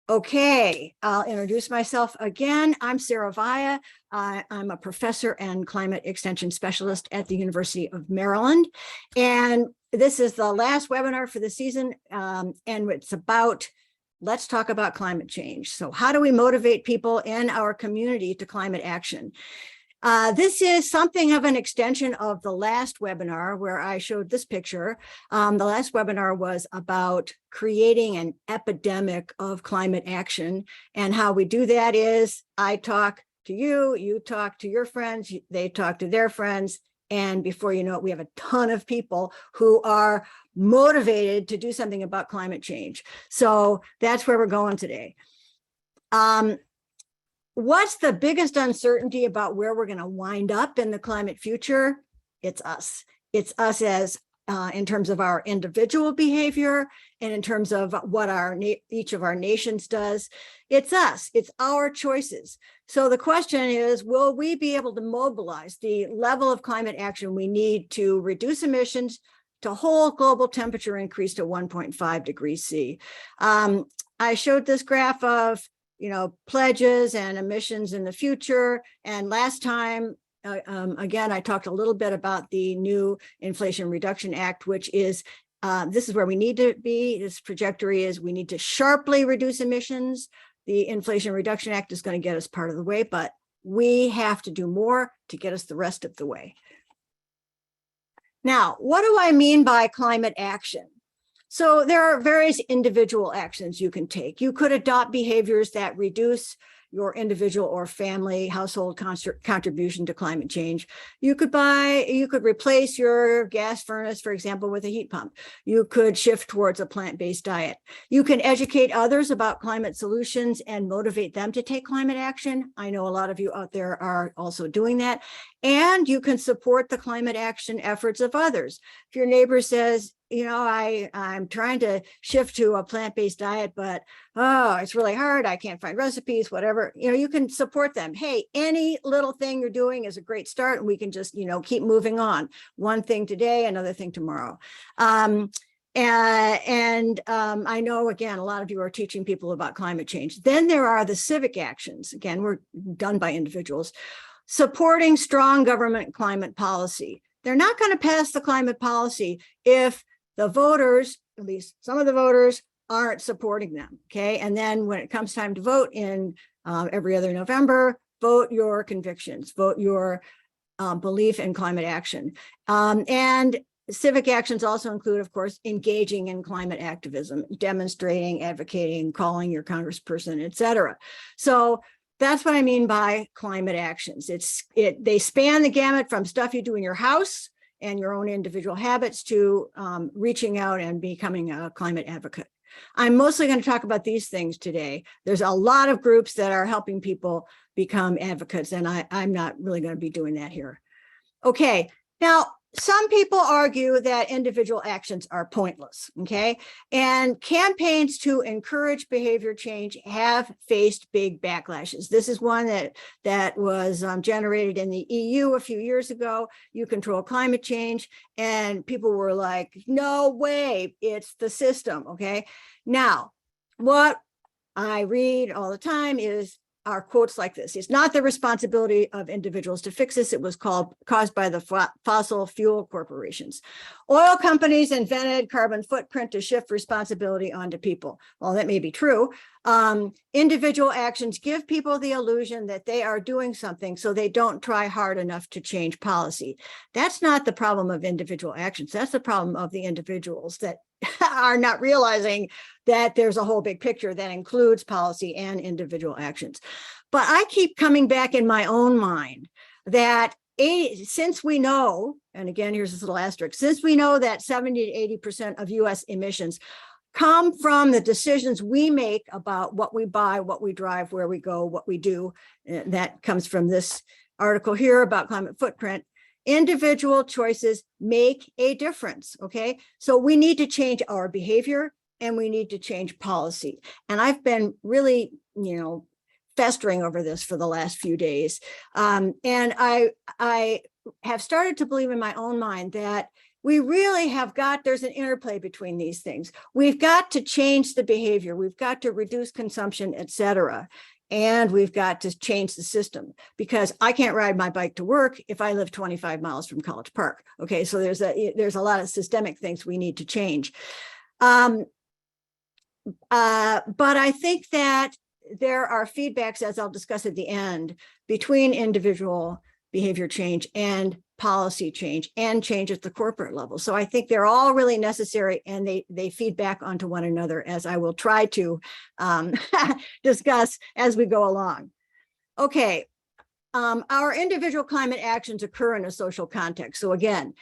Okay, I'll introduce myself again. I'm Sarah Via. I'm a professor and climate extension specialist at the University of Maryland. And this is the last webinar for the season. And it's about, let's talk about climate change. So how do we motivate people in our community to climate action? This is something of an extension of the last webinar where I showed this picture. The last webinar was about creating an epidemic of climate action. And how we do that is I talk to you, you talk to your friends, they talk to their friends. And before you know it, we have a ton of people who are motivated to do something about climate change. So that's where we're going today. What's the biggest uncertainty about where we're going to wind up in the climate future? It's us. It's us as in terms of our individual behavior and in terms of what each of our nations does. It's us. It's our choices. So the question is, will we be able to mobilize the level of climate action we need to reduce emissions to hold global temperature increase to 1.5 degrees C? I showed this graph of pledges and emissions in the future. And last time, again, I talked a little bit about the new Inflation Reduction Act, which is, this is where we need to be. This trajectory is we need to sharply reduce emissions. The Inflation Reduction Act is going to get us part of the way, but we have to do more to get us the rest of the way. Now, what do I mean by climate action? So there are various individual actions you can take. You could adopt behaviors that reduce your individual or family household contribution to climate change. You could replace your gas furnace, for example, with a heat pump. You could shift towards a plant-based diet. You can educate others about climate solutions and motivate them to take climate action. I know a lot of you out there are also doing that. And you can support the climate action efforts of others. If your neighbor says, I'm trying to shift to a plant-based diet, but it's really hard. I can't find recipes, whatever. You can support them. Hey, any little thing you're doing is a great start, and we can just, keep moving on. One thing today, another thing tomorrow. I know, again, a lot of you are teaching people about climate change. Then there are the civic actions. Again, we're done by individuals. Supporting strong government climate policy. They're not going to pass the climate policy if the voters, at least some of the voters, aren't supporting them, okay? And then when it comes time to vote in every other November, vote your convictions, vote your belief in climate action. And civic actions also include, of course, engaging in climate activism, demonstrating, advocating, calling your congressperson, et cetera. So that's what I mean by climate actions. They span the gamut from stuff you do in your house and your own individual habits to reaching out and becoming a climate advocate. I'm mostly going to talk about these things today. There's a lot of groups that are helping people become advocates, and I'm not really going to be doing that here. Okay, now, some people argue that individual actions are pointless, okay? And campaigns to encourage behavior change have faced big backlashes. This is one that was generated in the EU a few years ago. You control climate change, and people were like, no way, it's the system, okay? Now, what I read all the time are quotes like this. It's not the responsibility of individuals to fix this. It was caused by the fossil fuel corporations. Oil companies invented carbon footprint to shift responsibility onto people. Well, that may be true. Individual actions give people the illusion that they are doing something, so they don't try hard enough to change policy. That's not the problem of individual actions. That's the problem of the individuals that are not realizing that there's a whole big picture that includes policy and individual actions. But I keep coming back in my own mind that since we know, and again, here's this little asterisk, since we know that 70 to 80% of US emissions come from the decisions we make about what we buy, what we drive, where we go, what we do. That comes from this article here about climate footprint. Individual choices make a difference, okay? So we need to change our behavior and we need to change policy. And I've been really, festering over this for the last few days. And I have started to believe in my own mind that we really have got, there's an interplay between these things. We've got to change the behavior. We've got to reduce consumption, et cetera. And we've got to change the system, because I can't ride my bike to work if I live 25 miles from College Park. Okay, so there's a lot of systemic things we need to change. But I think that there are feedbacks, as I'll discuss at the end, between individual behavior change and policy change and change at the corporate level. So I think they're all really necessary, and they feed back onto one another, as I will try to discuss as we go along. Okay, our individual climate actions occur in a social context. So again,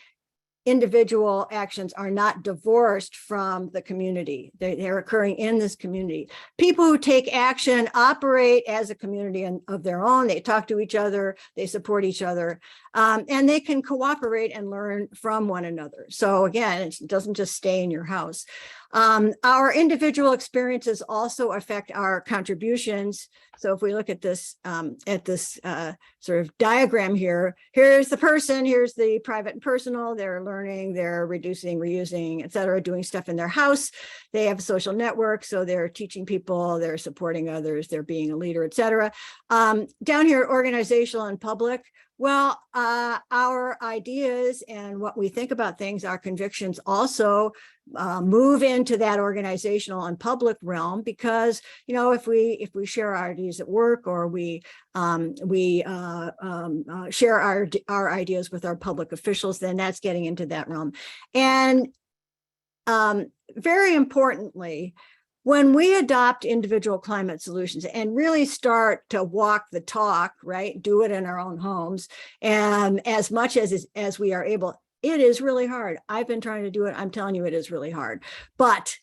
individual actions are not divorced from the community. They're occurring in this community. People who take action operate as a community of their own. They talk to each other, they support each other, and they can cooperate and learn from one another. So again, it doesn't just stay in your house. Our individual experiences also affect our contributions. So if we look at this sort of diagram here, here's the person, here's the private and personal. They're learning, they're reducing, reusing, et cetera, doing stuff in their house. They have a social network, so they're teaching people, they're supporting others, they're being a leader, et cetera. Down here, organizational and public. Well, our ideas and what we think about things, our convictions also move into that organizational and public realm, because, you know, if we share our ideas at work, or we share our ideas with our public officials, then that's getting into that realm. And very importantly, when we adopt individual climate solutions and really start to walk the talk, right, do it in our own homes, and as much as we are able, it is really hard. I've been trying to do it. I'm telling you, it is really hard. But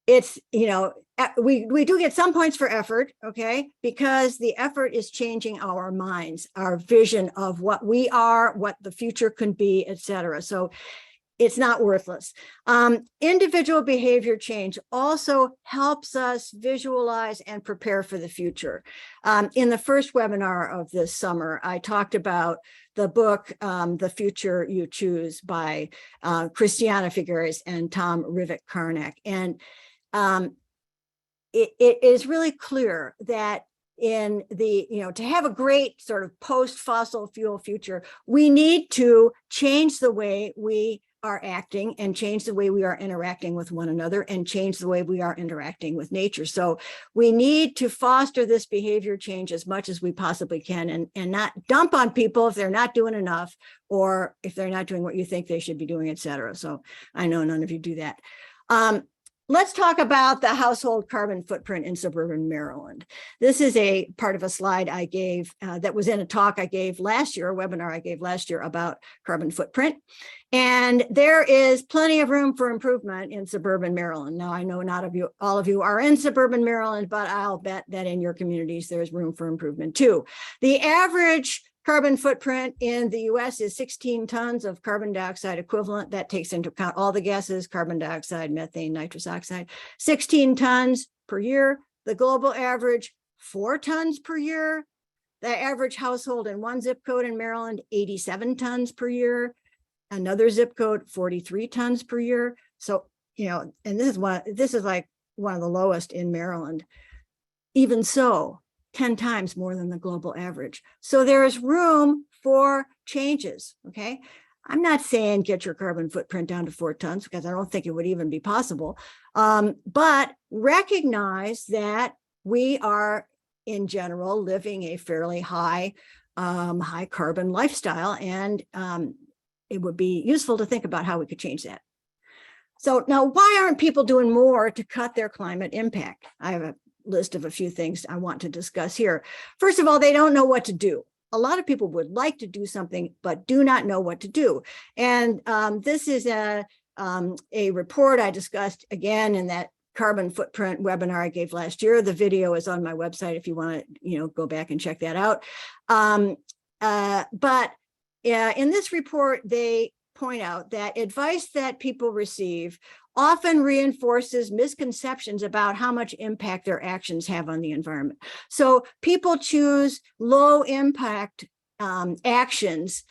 it's, you know, we do get some points for effort, okay, because the effort is changing our minds, our vision of what we are, what the future can be, et cetera. So it's not worthless. Individual behavior change also helps us visualize and prepare for the future. In the first webinar of this summer, I talked about the book, The Future You Choose, by Christiana Figueres and Tom Rivett-Carnac. And it is really clear that in the, you know, to have a great sort of post-fossil fuel future, we need to change the way we are acting, and change the way we are interacting with one another, and change the way we are interacting with nature. So we need to foster this behavior change as much as we possibly can, and not dump on people if they're not doing enough, or if they're not doing what you think they should be doing, et cetera. So I know none of you do that. Let's talk about the household carbon footprint in suburban Maryland. This is a part of a slide I gave that was in a talk I gave last year, a webinar I gave last year about carbon footprint. And there is plenty of room for improvement in suburban Maryland. Now, I know not all of you are in suburban Maryland, but I'll bet that in your communities, there's room for improvement too. The average carbon footprint in the US is 16 tons of carbon dioxide equivalent. That takes into account all the gases, carbon dioxide, methane, nitrous oxide, 16 tons per year. The global average, 4 tons per year. The average household in one zip code in Maryland, 87 tons per year. Another zip code, 43 tons per year. So, you know, and this is like one of the lowest in Maryland. Even so, 10 times more than the global average. So there is room for changes, okay? I'm not saying get your carbon footprint down to 4 tons, because I don't think it would even be possible. But recognize that we are, in general, living a fairly high carbon lifestyle, and it would be useful to think about how we could change that. So now, why aren't people doing more to cut their climate impact? I have a list of a few things I want to discuss here. First of all, they don't know what to do. A lot of people would like to do something, but do not know what to do. And this is a report I discussed again in that carbon footprint webinar I gave last year. The video is on my website if you want to, you know, go back and check that out. But in this report, they point out that advice that people receive often reinforces misconceptions about how much impact their actions have on the environment. So people choose low impact actions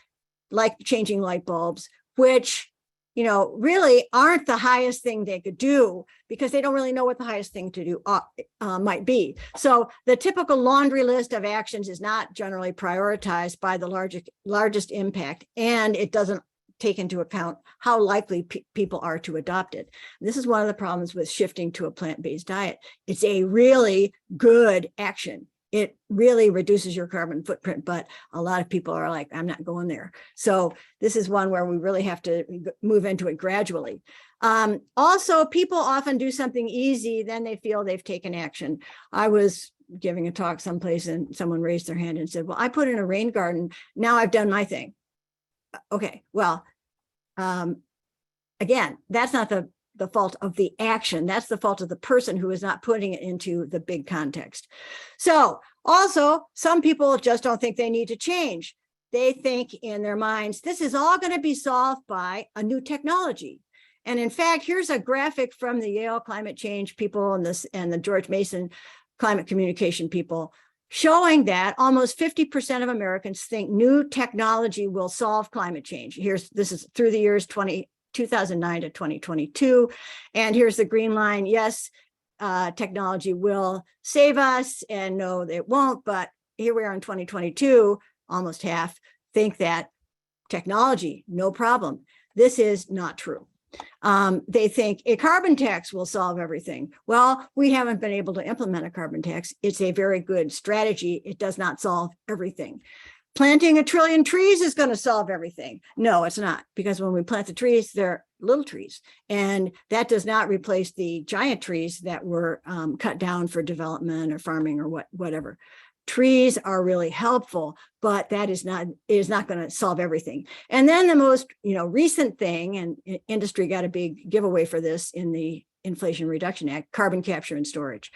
like changing light bulbs, which really aren't the highest thing they could do because they don't really know what the highest thing to do might be. So the typical laundry list of actions is not generally prioritized by the largest impact, and it doesn't take into account how likely people are to adopt it. This is one of the problems with shifting to a plant-based diet. It's a really good action. It really reduces your carbon footprint, but a lot of people are like, I'm not going there. So this is one where we really have to move into it gradually. Also, people often do something easy, then they feel they've taken action. I was giving a talk someplace and someone raised their hand and said, well, I put in a rain garden. Now I've done my thing. Okay, well, again, that's not the fault of the action. That's the fault of the person who is not putting it into the big context. So also, some people just don't think they need to change. They think in their minds, this is all going to be solved by a new technology. And in fact, here's a graphic from the Yale climate change people and the George Mason climate communication people showing that almost 50% of Americans think new technology will solve climate change. This is through the years 2009 to 2022. And here's the green line. Yes, technology will save us, and no, it won't. But here we are in 2022, almost half think that technology, no problem. This is not true. They think a carbon tax will solve everything. Well, we haven't been able to implement a carbon tax. It's a very good strategy. It does not solve everything. Planting 1 trillion trees is going to solve everything. No, it's not, because when we plant the trees, they're little trees, and that does not replace the giant trees that were cut down for development or farming or whatever. Trees are really helpful, but that is not going to solve everything. And then the most recent thing, and industry got a big giveaway for this in the Inflation Reduction Act, carbon capture and storage,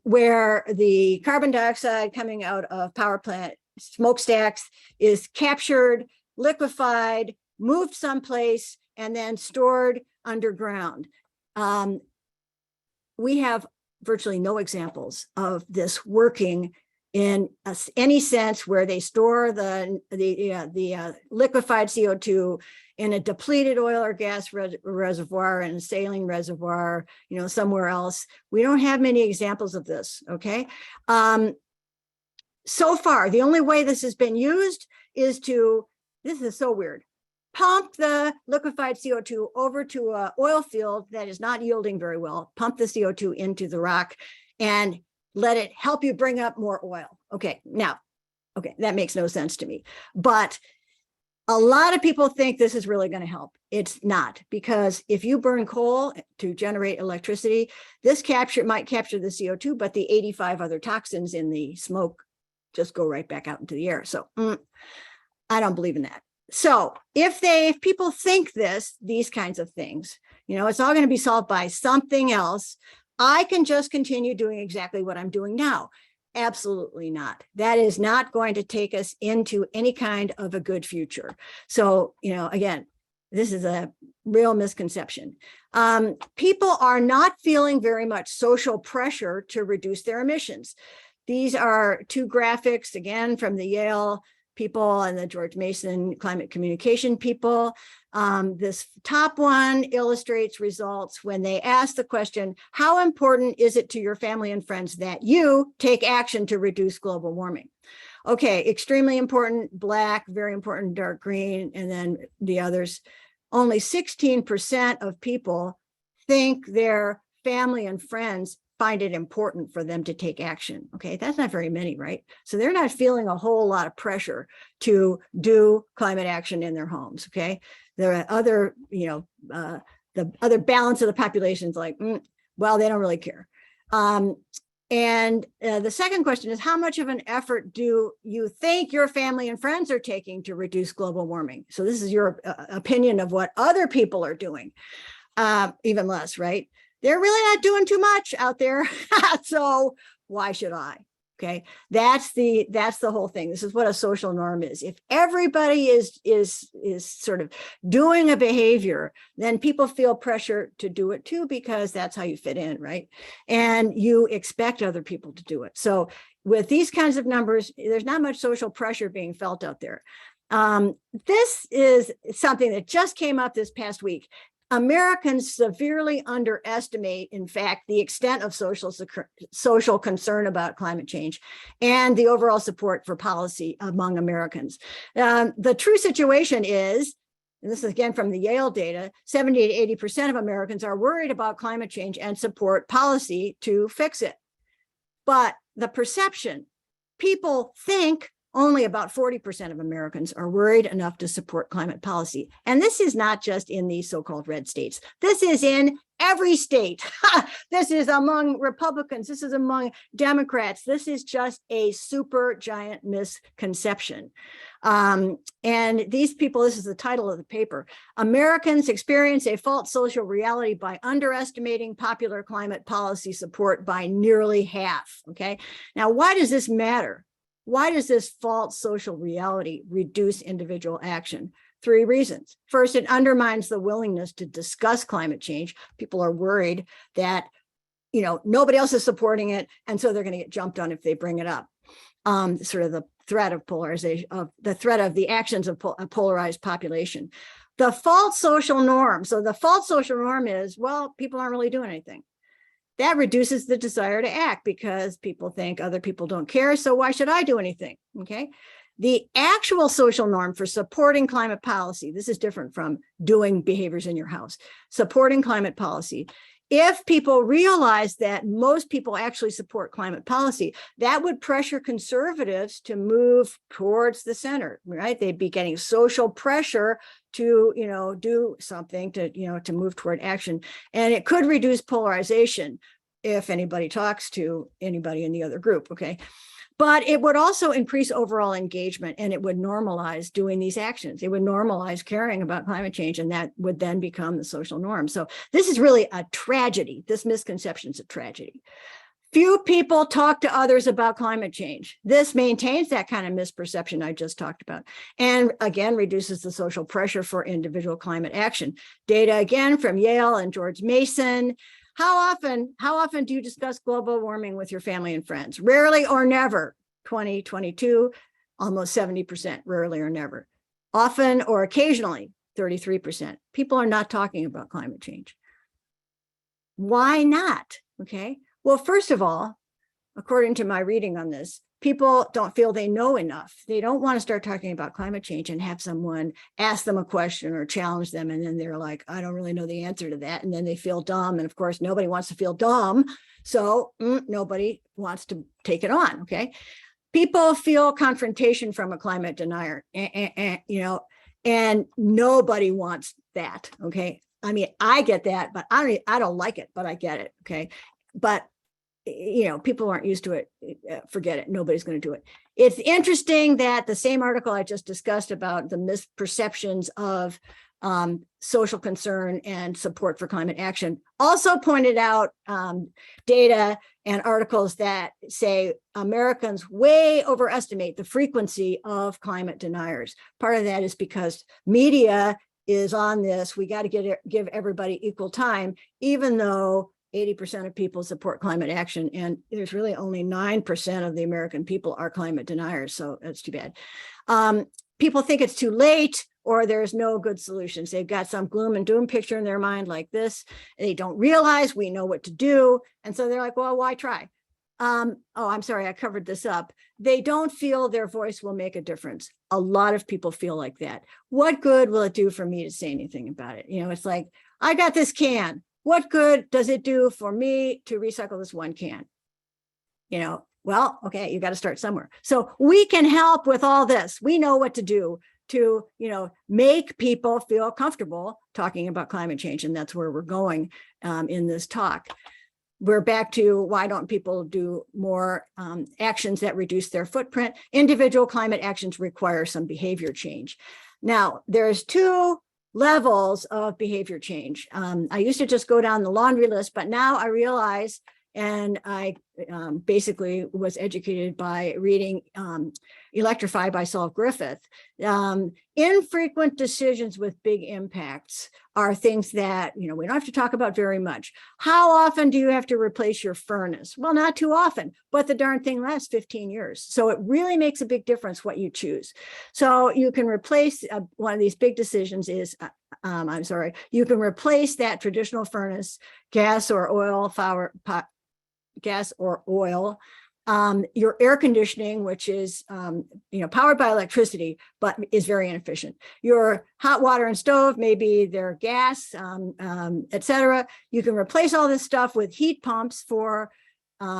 where the carbon dioxide coming out of power plant smokestacks is captured, liquefied, moved someplace, and then stored underground. We have virtually no examples of this working in any sense where they store the liquefied CO2 in a depleted oil or gas reservoir and a saline reservoir, somewhere else. We don't have many examples of this, okay? So far, the only way this has been used is this is so weird, pump the liquefied CO2 over to an oil field that is not yielding very well, pump the CO2 into the rock and let it help you bring up more oil. Okay, that makes no sense to me. But a lot of people think this is really going to help. It's not, because if you burn coal to generate electricity, this might capture the CO2, but the 85 other toxins in the smoke just go right back out into the air. So I don't believe in that. So if people think these kinds of things, it's all going to be solved by something else, I can just continue doing exactly what I'm doing now. Absolutely not. That is not going to take us into any kind of a good future. So, again, this is a real misconception. People are not feeling very much social pressure to reduce their emissions. These are two graphics, again, from the Yale people and the George Mason climate communication people. This top one illustrates results when they ask the question, how important is it to your family and friends that you take action to reduce global warming? Okay, extremely important, black, very important, dark green, and then the others. Only 16% of people think their family and friends find it important for them to take action. Okay, that's not very many, right? So they're not feeling a whole lot of pressure to do climate action in their homes. Okay, there are other, the other balance of the population is like, well, they don't really care. And the second question is, how much of an effort do you think your family and friends are taking to reduce global warming? So this is your opinion of what other people are doing, even less, right? They're really not doing too much out there. So why should I? Okay, that's the whole thing. This is what a social norm is. If everybody is sort of doing a behavior, then people feel pressure to do it too, because that's how you fit in, right? And you expect other people to do it. So with these kinds of numbers, there's not much social pressure being felt out there. This is something that just came up this past week. Americans severely underestimate, in fact, the extent of social concern about climate change and the overall support for policy among Americans. The true situation is, and this is again from the Yale data, 70 to 80% of Americans are worried about climate change and support policy to fix it. But the perception, people think only about 40% of Americans are worried enough to support climate policy. And this is not just in these so-called red states. This is in every state. This is among Republicans. This is among Democrats. This is just a super giant misconception. And these people, this is the title of the paper, Americans experience a false social reality by underestimating popular climate policy support by nearly half, okay? Now, why does this matter? Why does this false social reality reduce individual action? 3 reasons. First, it undermines the willingness to discuss climate change. People are worried that, nobody else is supporting it, and so they're going to get jumped on if they bring it up. Sort of the threat of polarization, of the threat of the actions of a polarized population. The false social norm. So the false social norm is, well, people aren't really doing anything. That reduces the desire to act because people think other people don't care, so why should I do anything, okay? The actual social norm for supporting climate policy, this is different from doing behaviors in your house, supporting climate policy. If people realize that most people actually support climate policy, that would pressure conservatives to move towards the center, right? They'd be getting social pressure to, do something to move toward action. And it could reduce polarization if anybody talks to anybody in the other group, okay? But it would also increase overall engagement, and it would normalize doing these actions. It would normalize caring about climate change, and that would then become the social norm. So this is really a tragedy. This misconception is a tragedy. Few people talk to others about climate change. This maintains that kind of misperception I just talked about, and again, reduces the social pressure for individual climate action. Data again from Yale and George Mason. How often do you discuss global warming with your family and friends? Rarely or never. 2022, almost 70%, rarely or never. Often or occasionally, 33%. People are not talking about climate change. Why not? Okay. Well, first of all, according to my reading on this, people don't feel they know enough. They don't want to start talking about climate change and have someone ask them a question or challenge them. And then they're like, I don't really know the answer to that. And then they feel dumb. And of course, nobody wants to feel dumb. So nobody wants to take it on. Okay. People feel confrontation from a climate denier, and nobody wants that. Okay. I mean, I get that, but I don't like it, but I get it. Okay. But people aren't used to it. Forget it. Nobody's going to do it. It's interesting that the same article I just discussed about the misperceptions of social concern and support for climate action also pointed out data and articles that say Americans way overestimate the frequency of climate deniers. Part of that is because media is on this. We got to give everybody equal time, even though 80% of people support climate action, and there's really only 9% of the American people are climate deniers, so that's too bad. People think it's too late or there's no good solutions. They've got some gloom and doom picture in their mind like this. They don't realize we know what to do, and so they're like, well, why try? Oh, I'm sorry, I covered this up. They don't feel their voice will make a difference. A lot of people feel like that. What good will it do for me to say anything about it? It's like, I got this can. What good does it do for me to recycle this one can? Well, okay, you got to start somewhere. So we can help with all this. We know what to do to, make people feel comfortable talking about climate change. And that's where we're going in this talk. We're back to why don't people do more actions that reduce their footprint? Individual climate actions require some behavior change. Now, there's 2 levels of behavior change. I used to just go down the laundry list, but now I realize, and I basically was educated by reading Electrify by Saul Griffith. Infrequent decisions with big impacts are things that, we don't have to talk about very much. How often do you have to replace your furnace? Well, not too often, but the darn thing lasts 15 years. So it really makes a big difference what you choose. So you can replace one of these big decisions is, you can replace that traditional furnace, gas or oil, your air conditioning, which is, powered by electricity, but is very inefficient. Your hot water and stove, maybe they're gas, etc. You can replace all this stuff with heat pumps for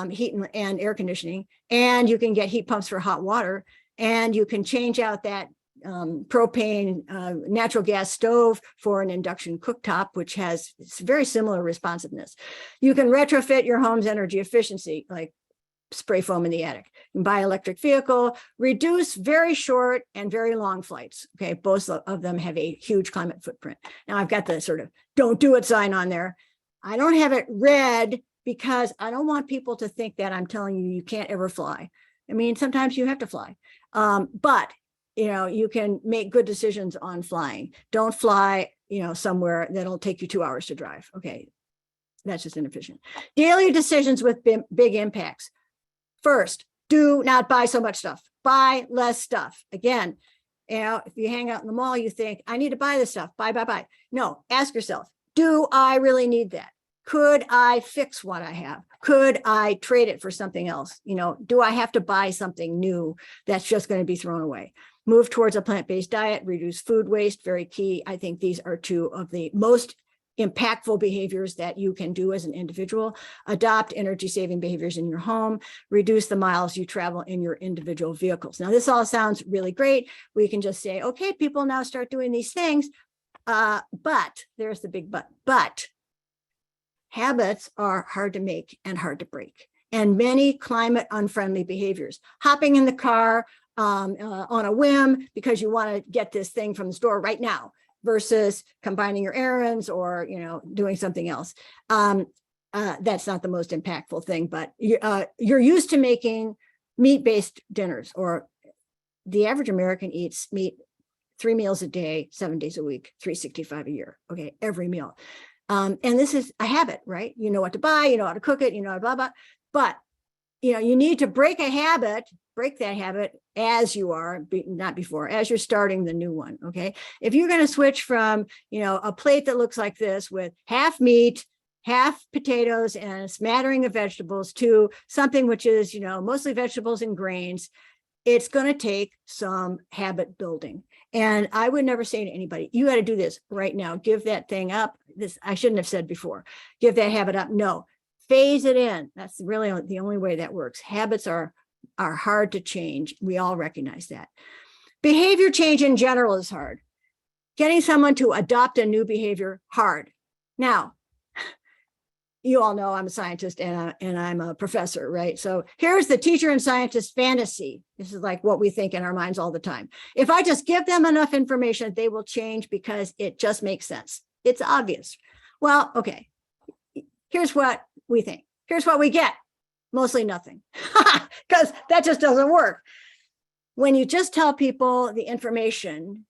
heat and air conditioning, and you can get heat pumps for hot water, and you can change out that propane natural gas stove for an induction cooktop, which has very similar responsiveness. You can retrofit your home's energy efficiency, like spray foam in the attic. You can buy an electric vehicle, reduce very short and very long flights. Okay, both of them have a huge climate footprint. Now I've got the sort of don't do it sign on there. I don't have it red because I don't want people to think that I'm telling you can't ever fly. I mean, sometimes you have to fly, but you can make good decisions on flying. Don't fly, somewhere that'll take you 2 hours to drive. Okay, that's just inefficient. Daily decisions with big impacts. First, do not buy so much stuff. Buy less stuff. Again, if you hang out in the mall, you think, I need to buy this stuff. Buy. No, ask yourself, do I really need that? Could I fix what I have? Could I trade it for something else? Do I have to buy something new that's just going to be thrown away? Move towards a plant-based diet, reduce food waste, very key. I think these are two of the most impactful behaviors that you can do as an individual. Adopt energy-saving behaviors in your home, reduce the miles you travel in your individual vehicles. Now, this all sounds really great. We can just say, okay, people now start doing these things, but there's the big but habits are hard to make and hard to break. And many climate unfriendly behaviors, hopping in the car on a whim because you want to get this thing from the store right now, versus combining your errands or, doing something else. That's not the most impactful thing, but you're used to making meat-based dinners, or the average American eats meat 3 meals a day, 7 days a week, 365 a year. Okay, every meal. And this is a habit, right? You know what to buy, you know how to cook it, blah, blah. But, you need to break that habit as you are, not before, as you're starting the new one, okay? If you're going to switch from, a plate that looks like this with half meat, half potatoes, and a smattering of vegetables to something which is, mostly vegetables and grains, it's going to take some habit building. And I would never say to anybody, you got to do this right now. Give that thing up. This I shouldn't have said before. Give that habit up. No, phase it in. That's really the only way that works. Habits are hard to change. We all recognize that. Behavior change in general is hard. Getting someone to adopt a new behavior, hard. Now, you all know I'm a scientist and I'm a professor, right? So here's the teacher and scientist fantasy. This is like what we think in our minds all the time. If I just give them enough information, they will change because it just makes sense. It's obvious. Well, okay, here's what we think. Here's what we get. Mostly nothing, because that just doesn't work. When you just tell people the information,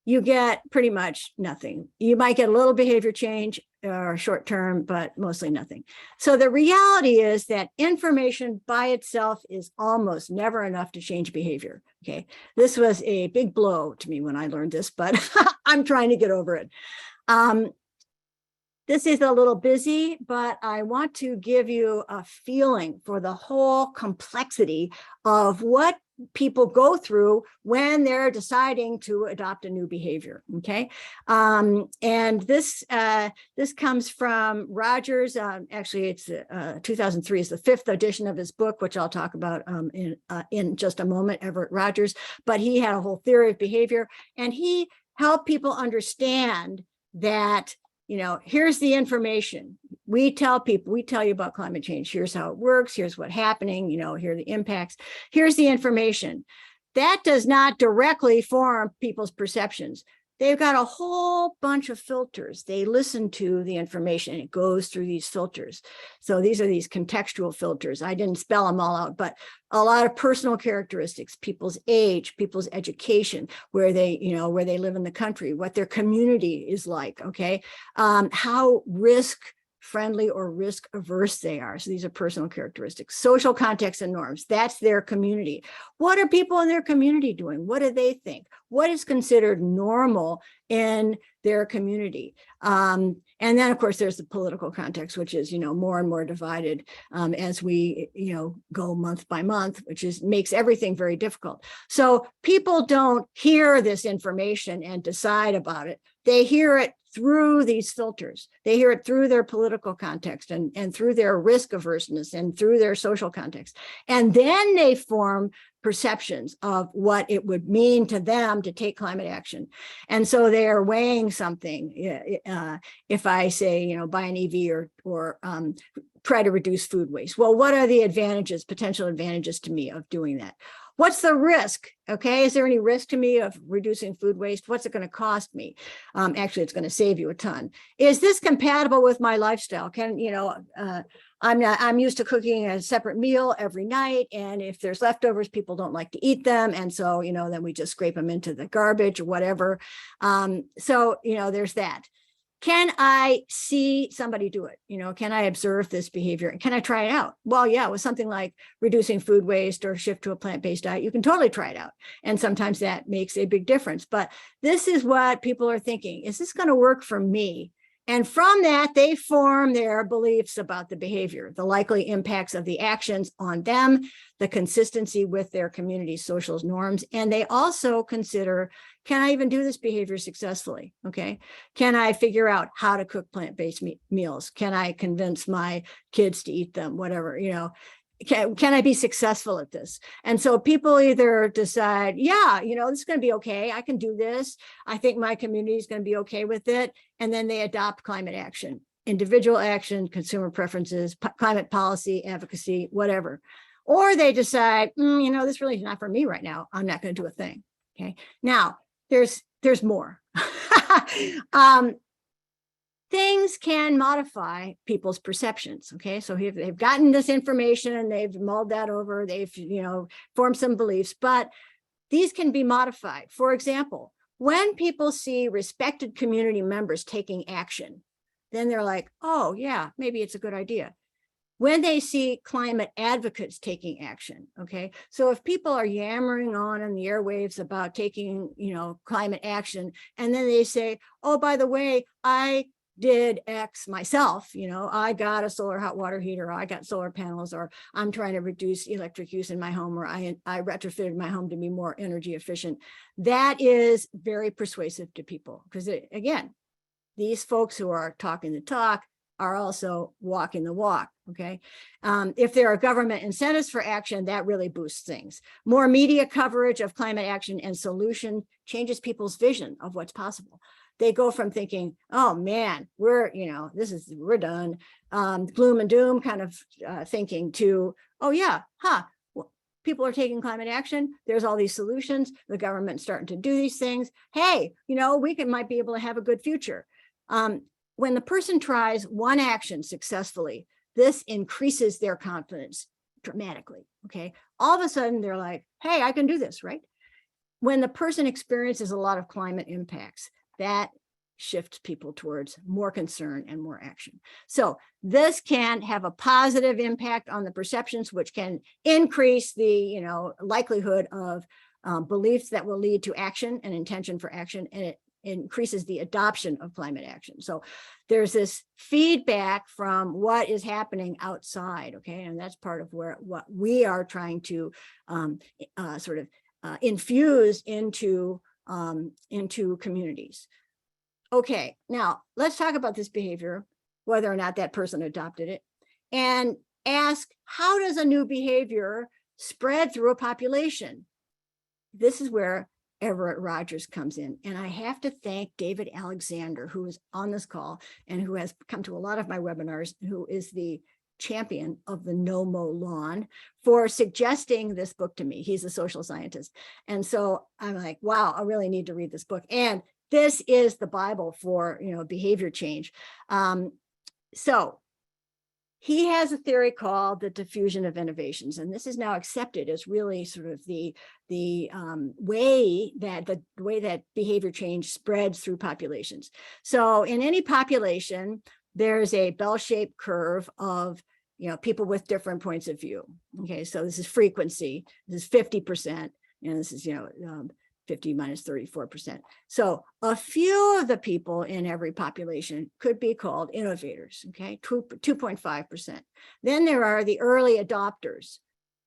you get pretty much nothing. You might get a little behavior change or short term, but mostly nothing. So the reality is that information by itself is almost never enough to change behavior. Okay, this was a big blow to me when I learned this, but I'm trying to get over it. This is a little busy, but I want to give you a feeling for the whole complexity of what people go through when they're deciding to adopt a new behavior. Okay, and this comes from Rogers. Actually, it's 2003 is the 5th edition of his book, which I'll talk about in just a moment. Everett Rogers, but he had a whole theory of behavior, and he helped people understand that. Here's the information. We tell you about climate change. Here's how it works. Here's what's happening. Here are the impacts. Here's the information. That does not directly form people's perceptions. they've got a whole bunch of filters. They listen to the information. It goes through these filters. So these are these contextual filters. I didn't spell them all out, but a lot of personal characteristics, people's age, people's education, where they, where they live in the country, what their community is like, okay? How risk friendly or risk averse they are. So these are personal characteristics. Social context and norms, that's their community. What are people in their community doing? What do they think? What is considered normal in their community? And then, of course, there's the political context, which is, more and more divided as we, go month by month, which makes everything very difficult. So people don't hear this information and decide about it. They hear it through these filters. They hear it through their political context and through their risk averseness and through their social context. And then they form perceptions of what it would mean to them to take climate action. And so they are weighing something. If I say, buy an EV or try to reduce food waste. Well, what are the advantages, potential advantages to me of doing that? What's the risk? Okay, is there any risk to me of reducing food waste? What's it going to cost me? Actually, it's going to save you a ton. Is this compatible with my lifestyle? I'm used to cooking a separate meal every night, and if there's leftovers, people don't like to eat them, and so then we just scrape them into the garbage or whatever. So there's that. Can I see somebody do it? Can I observe this behavior? Can I try it out? Well, yeah, with something like reducing food waste or shift to a plant-based diet, you can totally try it out. And sometimes that makes a big difference. But this is what people are thinking. Is this going to work for me? And from that, they form their beliefs about the behavior, the likely impacts of the actions on them, the consistency with their community social norms. And they also consider, can I even do this behavior successfully? Okay. Can I figure out how to cook plant-based meals? Can I convince my kids to eat them? Whatever, can I be successful at this? And so people either decide, yeah, this is going to be okay. I can do this. I think my community is going to be okay with it. And then they adopt climate action, individual action, consumer preferences, climate policy, advocacy, whatever. Or they decide, this really is not for me right now. I'm not going to do a thing. Okay. Now there's more. Things can modify people's perceptions. Okay, so they've gotten this information and they've mulled that over, they've formed some beliefs, but these can be modified. For example, when people see respected community members taking action, then they're like, oh yeah, maybe it's a good idea. When they see climate advocates taking action, okay, so if people are yammering on in the airwaves about taking climate action, and then they say, oh, by the way, I did X myself, I got a solar hot water heater, or I got solar panels, or I'm trying to reduce electric use in my home, or I retrofitted my home to be more energy efficient. That is very persuasive to people because, again, these folks who are talking the talk are also walking the walk, okay? If there are government incentives for action, that really boosts things. More media coverage of climate action and solution changes people's vision of what's possible. They go from thinking, oh man, we're done, gloom and doom kind of thinking, to, oh yeah, well, people are taking climate action. There's all these solutions. The government's starting to do these things. Hey, we might be able to have a good future. When the person tries one action successfully, this increases their confidence dramatically, okay? All of a sudden, they're like, hey, I can do this, right? When the person experiences a lot of climate impacts, that shifts people towards more concern and more action. So this can have a positive impact on the perceptions, which can increase the likelihood of beliefs that will lead to action and intention for action, and it increases the adoption of climate action. So there's this feedback from what is happening outside, okay? And that's part of what we are trying to infuse into communities. Okay, now let's talk about this behavior, whether or not that person adopted it, and ask, how does a new behavior spread through a population? This is where Everett Rogers comes in. And I have to thank David Alexander, who is on this call and who has come to a lot of my webinars, who is the champion of the No Mow Lawn, for suggesting this book to me. He's a social scientist. And so I'm like, wow, I really need to read this book. And this is the Bible for, behavior change. So he has a theory called the diffusion of innovations, and this is now accepted as really sort of the way that behavior change spreads through populations. So in any population, there's a bell-shaped curve of people with different points of view. Okay, so this is frequency. This is 50%, and this is 50 minus 34%. So a few of the people in every population could be called innovators, okay, 2.5%. Then there are the early adopters,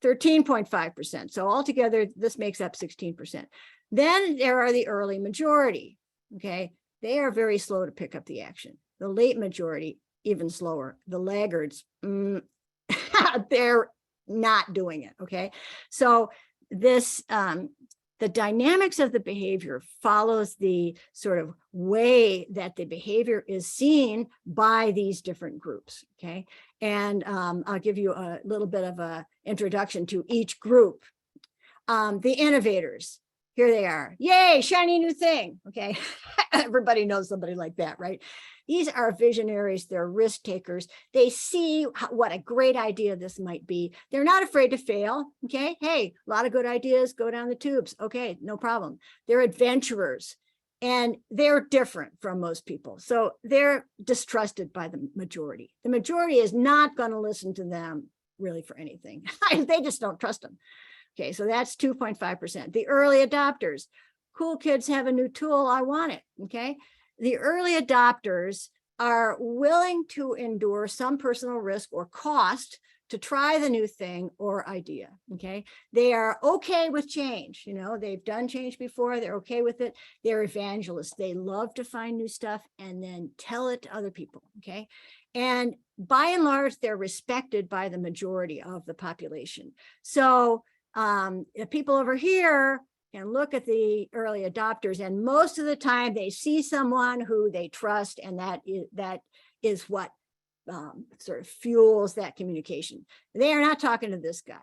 13.5%. So altogether, this makes up 16%. Then there are the early majority, okay? They are very slow to pick up the action. The late majority, even slower. The laggards, they're not doing it, okay? So this, the dynamics of the behavior follows the sort of way that the behavior is seen by these different groups, okay? And I'll give you a little bit of an introduction to each group. The innovators, here they are. Yay, shiny new thing, okay? Everybody knows somebody like that, right? These are visionaries, they're risk takers. They see what a great idea this might be. They're not afraid to fail, okay? Hey, a lot of good ideas go down the tubes. Okay, no problem. They're adventurers, and they're different from most people. So they're distrusted by the majority. The majority is not going to listen to them really for anything. They just don't trust them. Okay, so that's 2.5%. The early adopters, cool kids have a new tool, I want it, okay? The early adopters are willing to endure some personal risk or cost to try the new thing or idea, okay? They are okay with change, they've done change before, they're okay with it. They're evangelists. They love to find new stuff and then tell it to other people, okay? And by and large, they're respected by the majority of the population. So the people over here and look at the early adopters, and most of the time they see someone who they trust, and that is what sort of fuels that communication. They are not talking to this guy.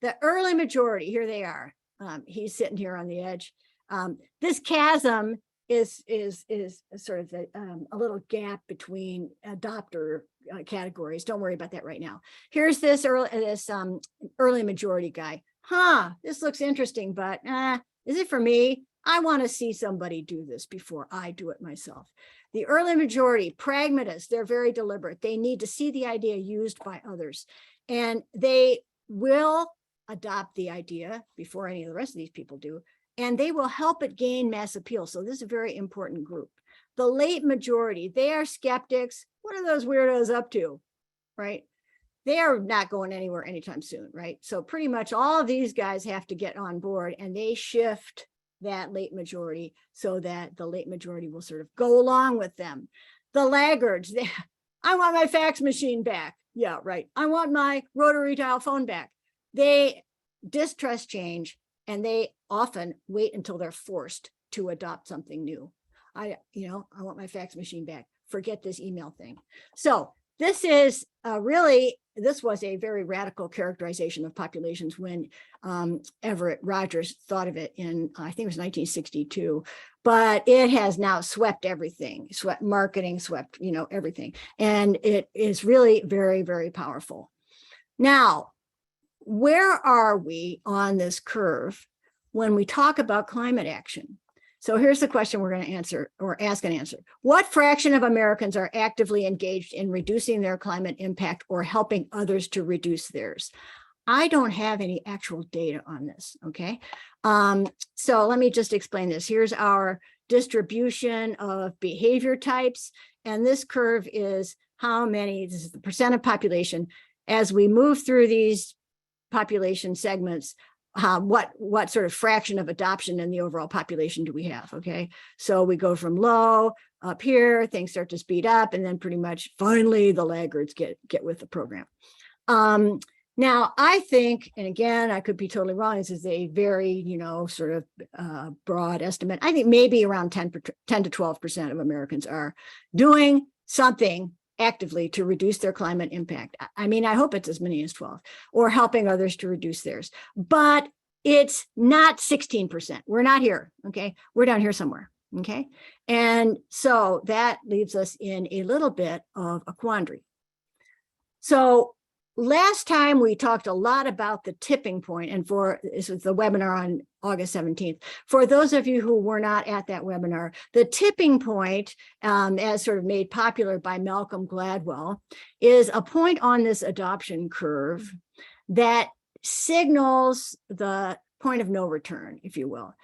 The early majority, here they are. He's sitting here on the edge. This chasm is sort of a little gap between adopter categories. Don't worry about that right now. Here's this early majority guy. This looks interesting, but is it for me? I want to see somebody do this before I do it myself. The early majority, pragmatists, they're very deliberate. They need to see the idea used by others, and they will adopt the idea before any of the rest of these people do, and they will help it gain mass appeal. So this is a very important group. The late majority, they are skeptics. What are those weirdos up to, right? They are not going anywhere anytime soon, right? So pretty much all of these guys have to get on board, and they shift that late majority so that the late majority will sort of go along with them. The laggards, I want my fax machine back. Yeah, right. I want my rotary dial phone back. They distrust change, and they often wait until they're forced to adopt something new. I want my fax machine back. Forget this email thing. So this is this was a very radical characterization of populations when Everett Rogers thought of it in, I think it was 1962, but it has now swept everything, swept marketing, swept, everything. And it is really very, very powerful. Now, where are we on this curve when we talk about climate action? So here's the question we're going to answer, or ask and answer. What fraction of Americans are actively engaged in reducing their climate impact or helping others to reduce theirs? I don't have any actual data on this, okay? So let me just explain this. Here's our distribution of behavior types, and this curve is how many, this is the percent of population. As we move through these population segments, what sort of fraction of adoption in the overall population do we have, okay? So we go from low up here, things start to speed up, and then pretty much finally the laggards get with the program. Now, I think, and again, I could be totally wrong, this is a very, sort of broad estimate. I think maybe around 10 to 12% of Americans are doing something actively to reduce their climate impact. I mean, I hope it's as many as 12, or helping others to reduce theirs, but it's not 16%. We're not here, okay? We're down here somewhere, Okay. And so that leaves us in a little bit of a quandary. So last time we talked a lot about the tipping point, and this was the webinar on August 17th. For those of you who were not at that webinar, the tipping point, as sort of made popular by Malcolm Gladwell, is a point on this adoption curve that signals the point of no return, if you will.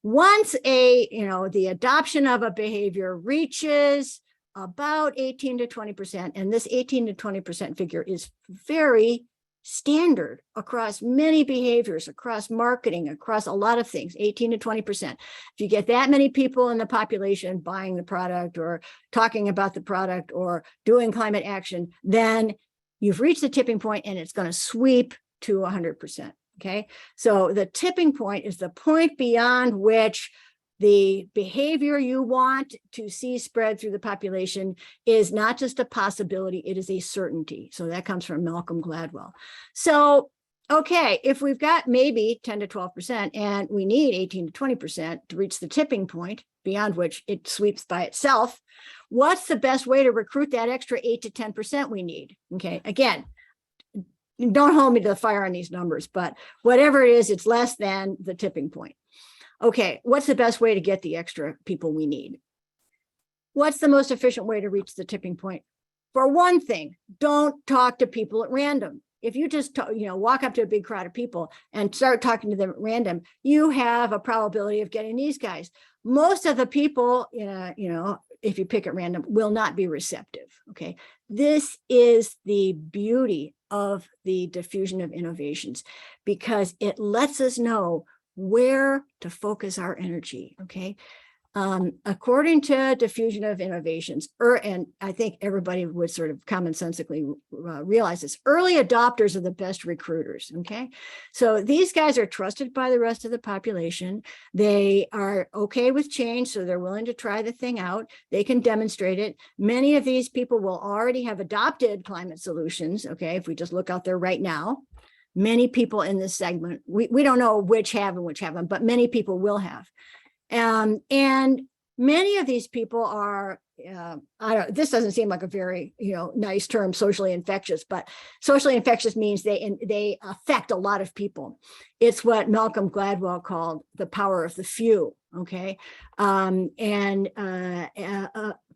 Once the adoption of a behavior reaches about 18 to 20%, and this 18 to 20% figure is very standard across many behaviors, across marketing, across a lot of things, 18 to 20%. If you get that many people in the population buying the product or talking about the product or doing climate action, then you've reached the tipping point and it's going to sweep to 100%. Okay, so the tipping point is the point beyond which the behavior you want to see spread through the population is not just a possibility, it is a certainty. So that comes from Malcolm Gladwell. So, okay, if we've got maybe 10 to 12% and we need 18 to 20% to reach the tipping point beyond which it sweeps by itself, what's the best way to recruit that extra 8 to 10% we need? Okay, again, don't hold me to the fire on these numbers, but whatever it is, it's less than the tipping point. Okay, what's the best way to get the extra people we need? What's the most efficient way to reach the tipping point? For one thing, don't talk to people at random. If you just walk up to a big crowd of people and start talking to them at random, you have a probability of getting these guys. Most of the people, if you pick at random, will not be receptive. Okay, this is the beauty of the diffusion of innovations, because it lets us know where to focus our energy. Okay, according to diffusion of innovations, and I think everybody would sort of commonsensically realize this, early adopters are the best recruiters. Okay, so these guys are trusted by the rest of the population. They are okay with change, so they're willing to try the thing out. They can demonstrate it. Many of these people will already have adopted climate solutions. Okay, if we just look out there right now, many people in this segment, we don't know which have and which haven't, but many people will have. And many of these people are, this doesn't seem like a very, nice term, socially infectious, but socially infectious means they affect a lot of people. It's what Malcolm Gladwell called the power of the few. Okay.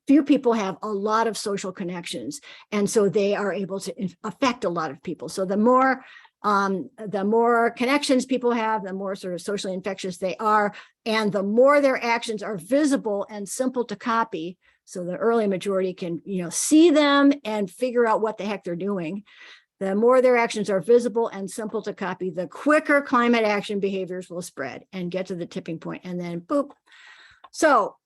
Few people have a lot of social connections, and so they are able to affect a lot of people. So the more connections people have, the more sort of socially infectious they are, and the more their actions are visible and simple to copy. So the early majority can, see them and figure out what the heck they're doing. The more their actions are visible and simple to copy, the quicker climate action behaviors will spread and get to the tipping point, and then boop. So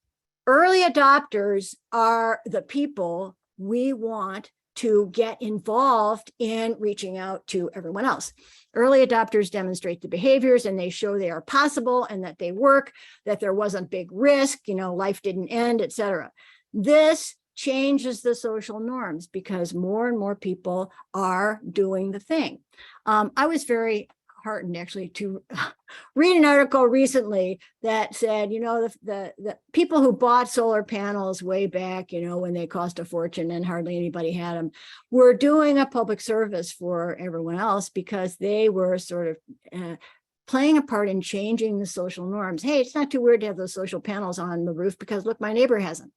early adopters are the people we want to get involved in reaching out to everyone else. Early adopters demonstrate the behaviors, and they show they are possible and that they work, that there wasn't big risk, life didn't end, etc. This changes the social norms because more and more people are doing the thing. I was very heartened actually to read an article recently that said, the people who bought solar panels way back, when they cost a fortune and hardly anybody had them, were doing a public service for everyone else because they were sort of playing a part in changing the social norms. Hey, it's not too weird to have those social panels on the roof because look, my neighbor hasn't.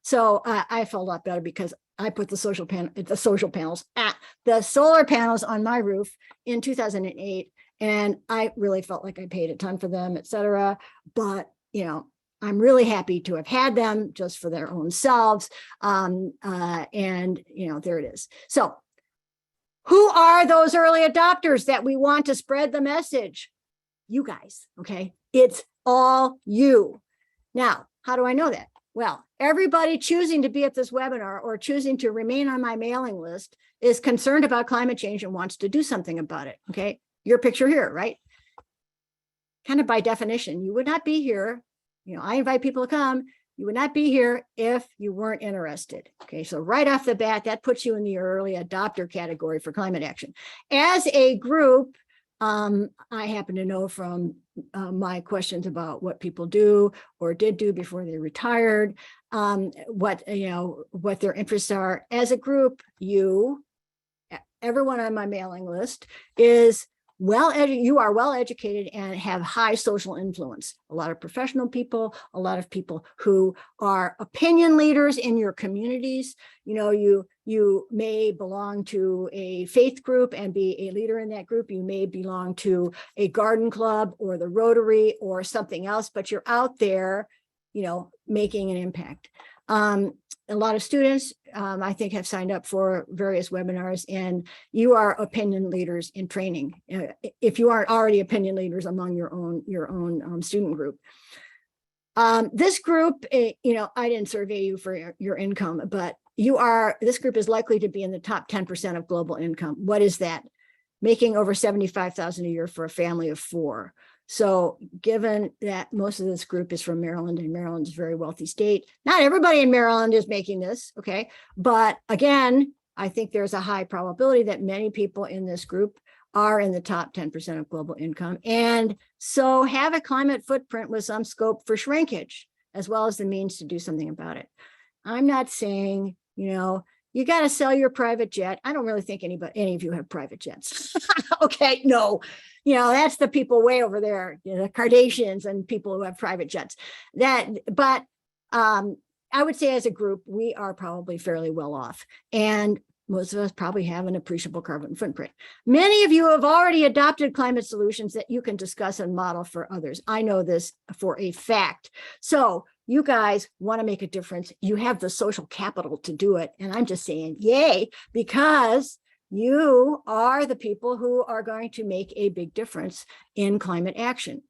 So I felt a lot better because I put the solar panels on my roof in 2008, and I really felt like I paid a ton for them, et cetera. But, I'm really happy to have had them just for their own selves. And, there it is. So who are those early adopters that we want to spread the message? You guys, okay? It's all you. Now, how do I know that? Well, everybody choosing to be at this webinar or choosing to remain on my mailing list is concerned about climate change and wants to do something about it. Okay, your picture here, right? Kind of by definition, you would not be here. I invite people to come. You would not be here if you weren't interested. Okay, so right off the bat, that puts you in the early adopter category for climate action. As a group, I happen to know from my questions about what people do or did do before they retired, what their interests are. As a group, everyone on my mailing list is you are well educated and have high social influence. A lot of professional people, a lot of people who are opinion leaders in your communities. You may belong to a faith group and be a leader in that group. You may belong to a garden club or the Rotary or something else, but you're out there, making an impact. A lot of students, I think, have signed up for various webinars, and you are opinion leaders in training. If you aren't already opinion leaders among your own student group. This group, I didn't survey you for your income, but this group is likely to be in the top 10% of global income. What is that? Making over $75,000 a year for a family of 4. So given that most of this group is from Maryland, and Maryland is a very wealthy state, not everybody in Maryland is making this, okay? But again, I think there's a high probability that many people in this group are in the top 10% of global income, and so have a climate footprint with some scope for shrinkage, as well as the means to do something about it. I'm not saying, you got to sell your private jet. I don't really think any of you have private jets. Okay, no. That's the people way over there, the Kardashians and people who have private jets. But I would say as a group, we are probably fairly well off. And most of us probably have an appreciable carbon footprint. Many of you have already adopted climate solutions that you can discuss and model for others. I know this for a fact. So you guys want to make a difference. You have the social capital to do it. And I'm just saying, yay, because you are the people who are going to make a big difference in climate action.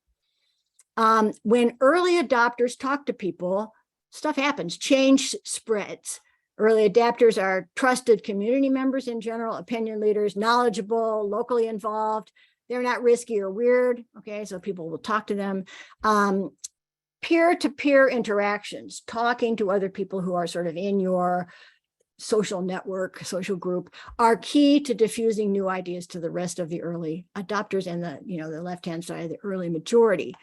When early adopters talk to people, stuff happens, change spreads. Early adapters are trusted community members in general, opinion leaders, knowledgeable, locally involved. They're not risky or weird, okay? So people will talk to them. Peer-to-peer interactions, talking to other people who are sort of in your social network, social group, are key to diffusing new ideas to the rest of the early adopters and the left-hand side of the early majority.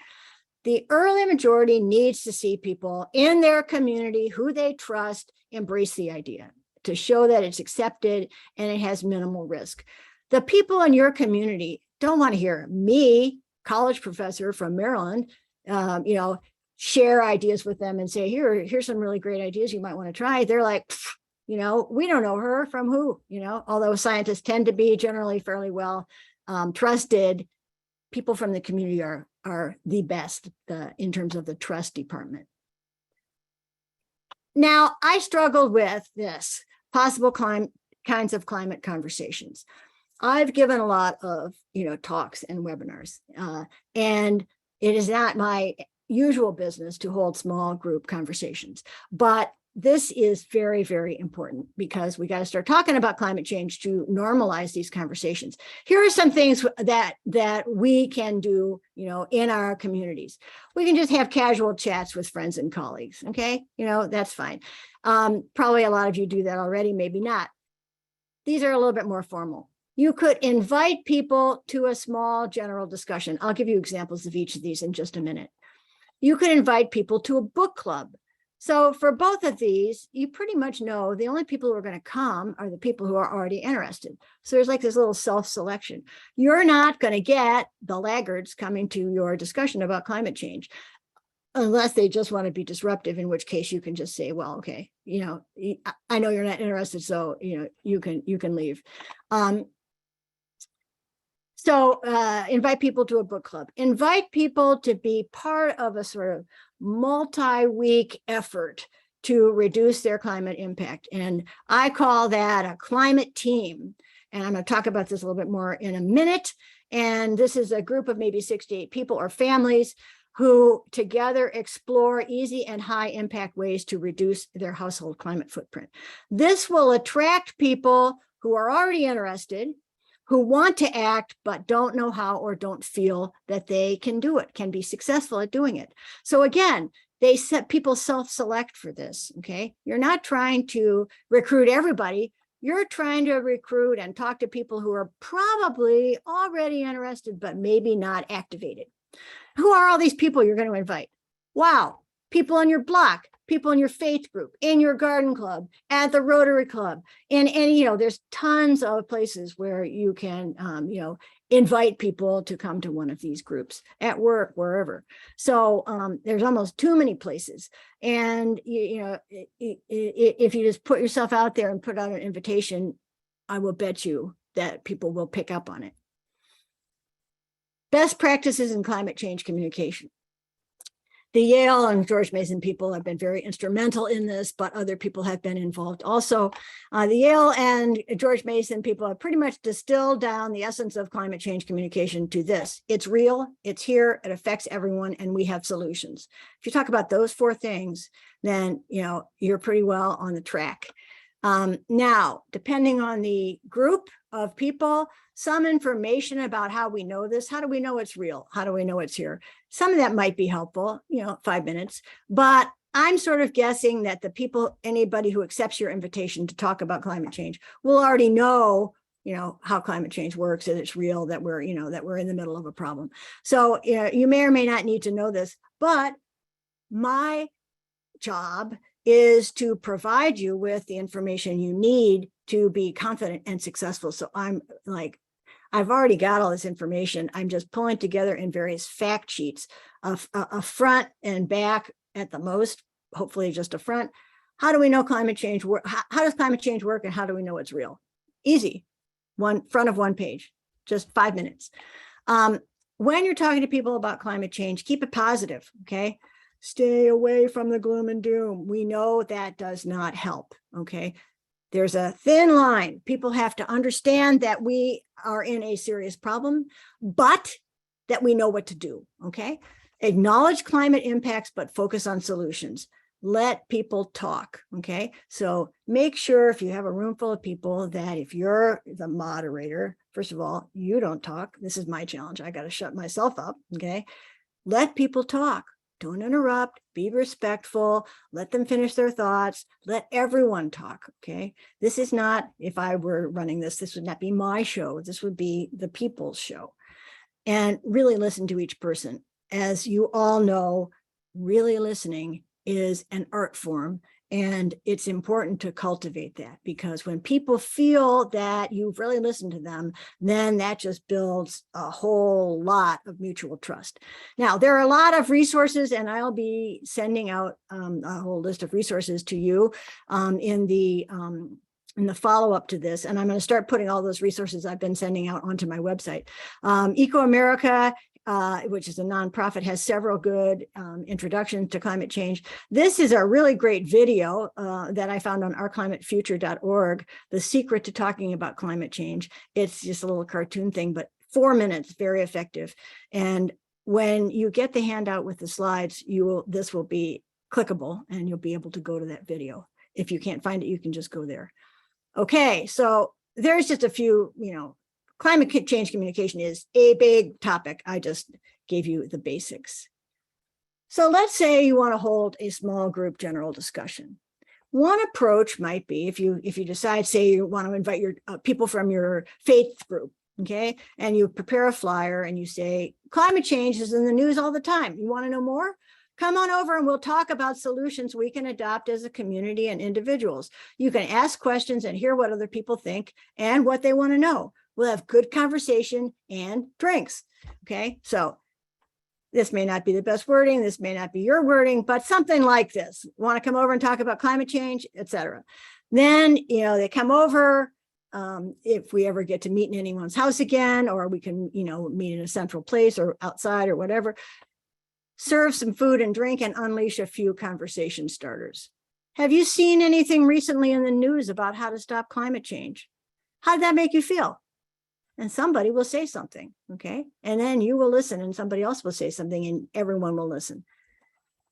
The early majority needs to see people in their community who they trust embrace the idea, to show that it's accepted and it has minimal risk. The people in your community don't want to hear me, college professor from Maryland, share ideas with them and say, here's some really great ideas you might want to try. They're like, we don't know her from who, although scientists tend to be generally fairly well trusted, people from the community are the best in terms of the trust department. Now, I struggled with this, possible kinds of climate conversations. I've given a lot of, talks and webinars, and it is not my usual business to hold small group conversations, but this is very, very important because we got to start talking about climate change to normalize these conversations. Here are some things that we can do, in our communities. We can just have casual chats with friends and colleagues. Okay, that's fine. Probably a lot of you do that already, maybe not. These are a little bit more formal. You could invite people to a small general discussion. I'll give you examples of each of these in just a minute. You could invite people to a book club. So for both of these, you pretty much know the only people who are going to come are the people who are already interested. So there's like this little self-selection. You're not going to get the laggards coming to your discussion about climate change unless they just want to be disruptive, in which case you can just say, well, okay, I know you're not interested, so you can leave. So invite people to a book club. Invite people to be part of a sort of multi-week effort to reduce their climate impact. And I call that a climate team. And I'm going to talk about this a little bit more in a minute. And this is a group of maybe 6 to 8 people or families who together explore easy and high impact ways to reduce their household climate footprint. This will attract people who are already interested, who want to act, but don't know how or don't feel that they can do it, can be successful at doing it. So again, people self-select for this, okay? You're not trying to recruit everybody. you're trying to recruit and talk to people who are probably already interested, but maybe not activated. Who are all these people you're going to invite? Wow, people on your block, people in your faith group, in your garden club, at the Rotary Club, and there's tons of places where you can, invite people to come to one of these groups, at work, wherever. So there's almost too many places. And, if you just put yourself out there and put out an invitation, I will bet you that people will pick up on it. Best practices in climate change communication. The Yale and George Mason people have been very instrumental in this, but other people have been involved also. The Yale and George Mason people have pretty much distilled down the essence of climate change communication to this. It's real, it's here, it affects everyone, and we have solutions. If you talk about those 4 things, then you're pretty well on the track. Now, depending on the group of people, some information about how we know this. How do we know it's real? How do we know it's here? Some of that might be helpful, 5 minutes, but I'm sort of guessing that the people, anybody who accepts your invitation to talk about climate change will already know, how climate change works, that it's real, that we're in the middle of a problem. So, you may or may not need to know this, but my job is to provide you with the information you need to be confident and successful. So I've already got all this information. I'm just pulling together in various fact sheets, a front and back at the most, hopefully just a front. How do we know climate change work? How does climate change work, and how do we know it's real? Easy, front of one page, just 5 minutes. When you're talking to people about climate change, keep it positive, okay? Stay away from the gloom and doom. We know that does not help, okay? There's a thin line. People have to understand that we are in a serious problem, but that we know what to do, okay? Acknowledge climate impacts, but focus on solutions. Let people talk, okay? So make sure if you have a room full of people that if you're the moderator, first of all, you don't talk. This is my challenge. I got to shut myself up, okay? Let people talk. Don't interrupt, be respectful, let them finish their thoughts, let everyone talk, okay? This is not, if I were running this would not be my show, this would be the people's show. And really listen to each person. As you all know, really listening is an art form, and it's important to cultivate that, because when people feel that you've really listened to them, then that just builds a whole lot of mutual trust. Now, there are a lot of resources, and I'll be sending out a whole list of resources to you in the follow-up to this. And I'm going to start putting all those resources I've been sending out onto my website. EcoAmerica, which is a nonprofit, has several good introductions to climate change. This is a really great video that I found on ourclimatefuture.org, The Secret to Talking About Climate Change. It's just a little cartoon thing, but 4 minutes, very effective. And when you get the handout with the slides, this will be clickable, and you'll be able to go to that video. If you can't find it, you can just go there. Okay, so there's just a few, climate change communication is a big topic. I just gave you the basics. So let's say you want to hold a small group general discussion. One approach might be, if you decide, say you want to invite your people from your faith group, okay, and you prepare a flyer and you say, climate change is in the news all the time. You want to know more? Come on over and we'll talk about solutions we can adopt as a community and individuals. You can ask questions and hear what other people think and what they want to know. We'll have good conversation and drinks. Okay, so this may not be the best wording, this may not be your wording, but something like this. Want to come over and talk about climate change, etc. Then, they come over. If we ever get to meet in anyone's house again, or we can, meet in a central place or outside or whatever, serve some food and drink and unleash a few conversation starters. Have you seen anything recently in the news about how to stop climate change? How did that make you feel? And somebody will say something, okay? And then you will listen and somebody else will say something and everyone will listen.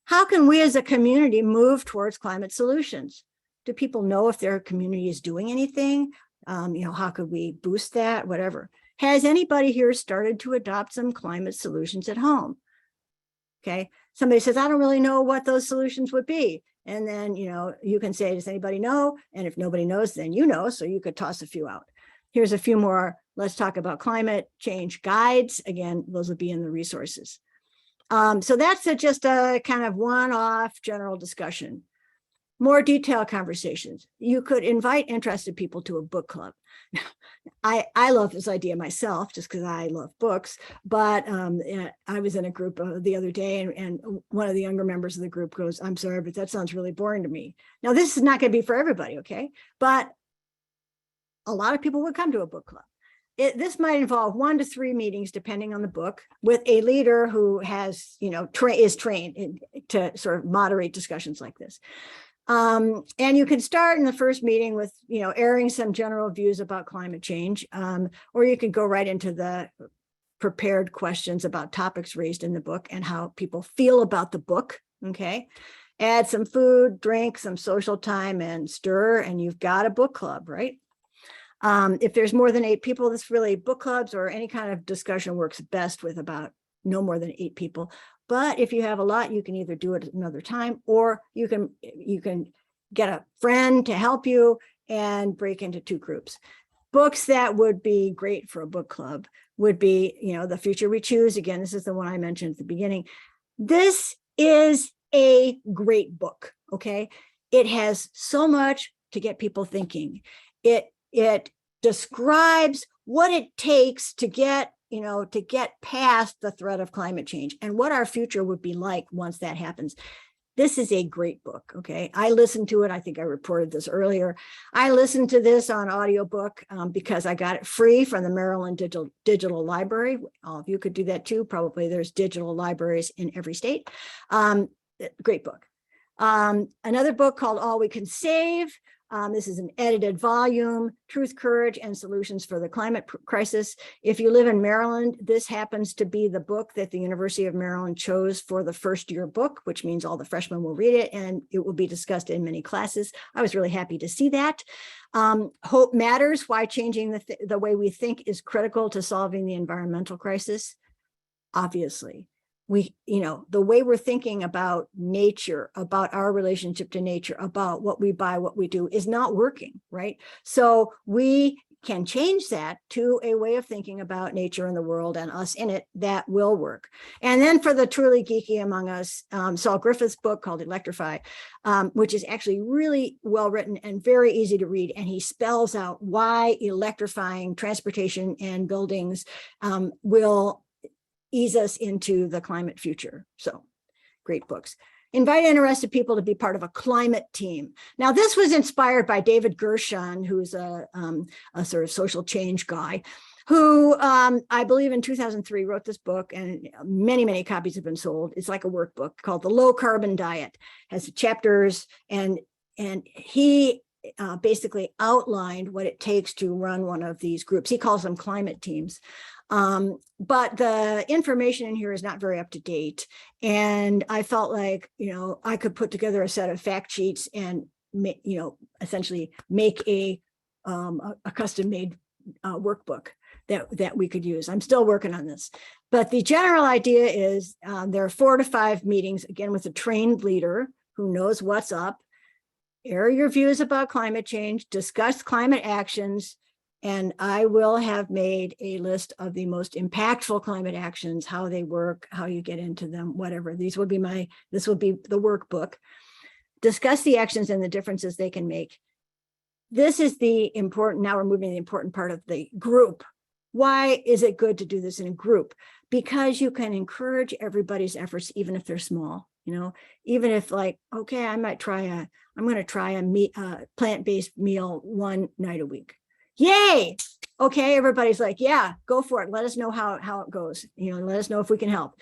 How can we as a community move towards climate solutions? Do people know if their community is doing anything? How could we boost that? Whatever. Has anybody here started to adopt some climate solutions at home? Okay, somebody says, I don't really know what those solutions would be. And then, you can say, does anybody know? And if nobody knows, then you know, so you could toss a few out. Here's a few more. Let's talk about climate change guides. Again, those will be in the resources. So that's just a kind of one-off general discussion. More detailed conversations. You could invite interested people to a book club. I love this idea myself just because I love books, but I was in a group the other day and one of the younger members of the group goes, I'm sorry, but that sounds really boring to me. Now, this is not going to be for everybody, okay? But a lot of people would come to a book club. This might involve 1 to 3 meetings, depending on the book, with a leader who has, is trained to sort of moderate discussions like this. And you can start in the first meeting with, airing some general views about climate change, or you could go right into the prepared questions about topics raised in the book and how people feel about the book, okay? Add some food, drink, some social time, and stir, and you've got a book club, right? If there's more than 8 people, this really book clubs or any kind of discussion works best with about no more than 8 people. But if you have a lot, you can either do it another time, or you can get a friend to help you and break into 2 groups. Books that would be great for a book club would be, The Future We Choose. Again, this is the one I mentioned at the beginning. This is a great book, okay? It has so much to get people thinking. It describes what it takes to get past the threat of climate change and what our future would be like once that happens. This is a great book, okay? I listened to it. I think I reported this earlier. I listened to this on audiobook because I got it free from the Maryland Digital Library. All of you could do that too. Probably there's digital libraries in every state. Great book. Another book called All We Can Save. This is an edited volume, Truth, Courage, and Solutions for the Climate Crisis. If you live in Maryland, this happens to be the book that the University of Maryland chose for the first year book, which means all the freshmen will read it and it will be discussed in many classes. I was really happy to see that. Hope Matters, Why Changing the Way We Think is Critical to Solving the Environmental Crisis. Obviously. The way we're thinking about nature, about our relationship to nature, about what we buy, what we do is not working, right? So we can change that to a way of thinking about nature and the world and us in it that will work. And then for the truly geeky among us, Saul Griffith's book called Electrify, which is actually really well written and very easy to read. And he spells out why electrifying transportation and buildings will ease us into the climate future. So great books. Invite interested people to be part of a climate team. Now, this was inspired by David Gershon, who's a sort of social change guy, who I believe in 2003 wrote this book, and many, many copies have been sold. It's like a workbook called The Low Carbon Diet, has chapters, and he basically outlined what it takes to run one of these groups. He calls them climate teams. But the information in here is not very up to date. And I felt like, I could put together a set of fact sheets and, essentially make a custom made workbook that we could use. I'm still working on this. But the general idea is there are 4 to 5 meetings, again, with a trained leader who knows what's up. Air your views about climate change, discuss climate actions, and I will have made a list of the most impactful climate actions, how they work, how you get into them, whatever. This will be the workbook. Discuss the actions and the differences they can make. This is the important, now we're moving to the important part of the group. Why is it good to do this in a group? Because you can encourage everybody's efforts, even if they're small. Even if okay, I'm going to try a plant-based meal 1 night a week. Yay. Okay. Everybody's like, yeah, go for it. Let us know how it goes. Let us know if we can help.